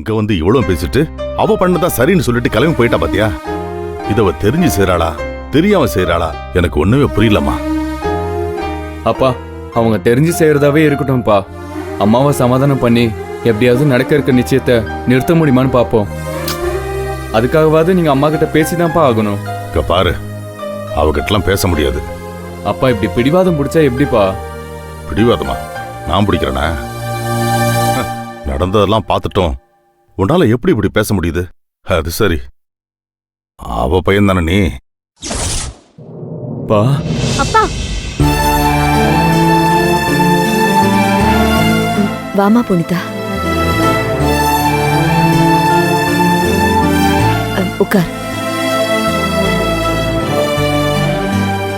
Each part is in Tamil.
இங்க வந்து இவ்வளவு பேசிட்டு அவ பண்ணதான் சரின்னு சொல்லிட்டு கிளம்பி போயிட்டா பாத்தியா? இதவ தெரிஞ்சு செய்யறாளா தெரியாம செய்யறாளா எனக்கு ஒண்ணுமே புரியலம்மா. அப்பா அவங்க தெரிஞ்சு செய்யறதாவே இருக்கட்டும்ப்பா. அம்மாவை சமாதானம் பண்ணி எப்படியாவது நடக்க இருக்க நிச்சயத்தை நிறுத்த முடியுமான்னு பாப்போம். அதுக்காகவாவது நீங்க அம்மா கிட்ட பேசிதான்ப்பா ஆகணும். இங்க பாரு, அவகிட்டலாம் பேச முடியாது. அப்பா இப்படி பிடிவாதம் பிடிச்சா எப்படிப்பா? பிடிவாதமா? நான் பிடிக்கிறேனா? நடந்ததெல்லாம் பார்த்துட்டோம். உன்னால எப்படி இப்படி பேச முடியுது? அது சரி, அவ பையன் தானே நீ? பா அப்பா வாமா புனிதா, உட்கார்.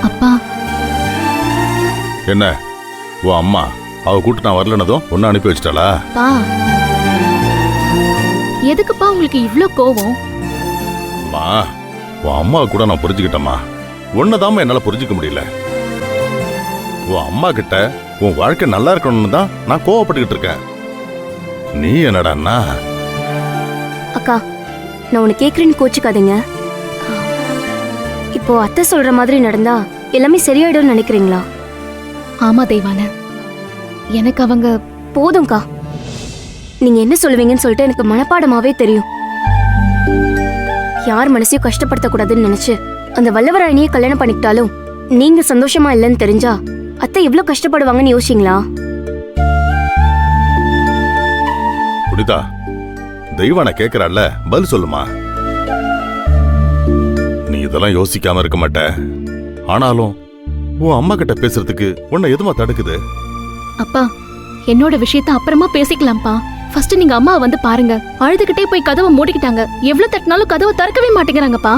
அப்பா என்ன உன் அம்மா அவ கூட்டு நான் வரலனதும் ஒன்னு அனுப்பி வச்சிட்டாளா? பா எதுக்குப்பா உங்களுக்கு இவ்ளோ கோவம்? அம்மா, உன் அம்மாவை கூட நான் புரிஞ்சுக்கிட்டேம்மா. ஒன்னதாம என்னால புரிஞ்சுக்க முடியல. உன் அம்மா கிட்ட உன் வாழ்க்கை நல்லா இருக்கணும்னு தான் நான் கோவப்பட்டுக்கிட்டு இருக்கேன். நீ என்னடான்னா? அக்கா, நான் உன்னை கேக்குறேன்னு கோச்சுக்காதீங்க. இப்போ அத்தை சொல்ற மாதிரி நடந்தா எல்லாமே சரியாயிடும் நினைக்கிறீங்களா? ஆமா தெய்வான, எனக்கு அவங்க போதும்க்கா, நீங்க என்ன சொல்லுவீங்கன்னு சொல்லிட்டு எனக்கு மனப்பாடமாவே தெரியும். யார் மனசையும் கஷ்டப்படுத்தக்கூடாதுன்னு நினைச்சு அந்த வல்லவராயணியை கல்யாணம் பண்ணிக்கிட்டாலும் நீங்க சந்தோஷமா இல்லைன்னு தெரிஞ்சா அத்தை எவ்வளவு கஷ்டப்படுவாங்கன்னு யோசிங்களா? புனிதா, தெய்வான கேக்குறாள்ல, பதில் சொல்லுமா. நீ இதெல்லாம் யோசிக்காம இருக்க மாட்ட. ஆனாலும் உன் அம்மா கிட்ட பேசுறதுக்கு உன்னை எதுமா தடுக்குது? அப்பா என்னோட விஷயத்த அப்புறமா பேசிக்கலாம்ப்பா. ஃபர்ஸ்ட் நீங்க அம்மா வந்து பாருங்க. அழுதுகிட்டே போய் கதவை மூடிக்கிட்டாங்க. எவ்வளவு தட்டினாலும் கதவை திறக்கவே மாட்டேங்கிறாங்கப்பா.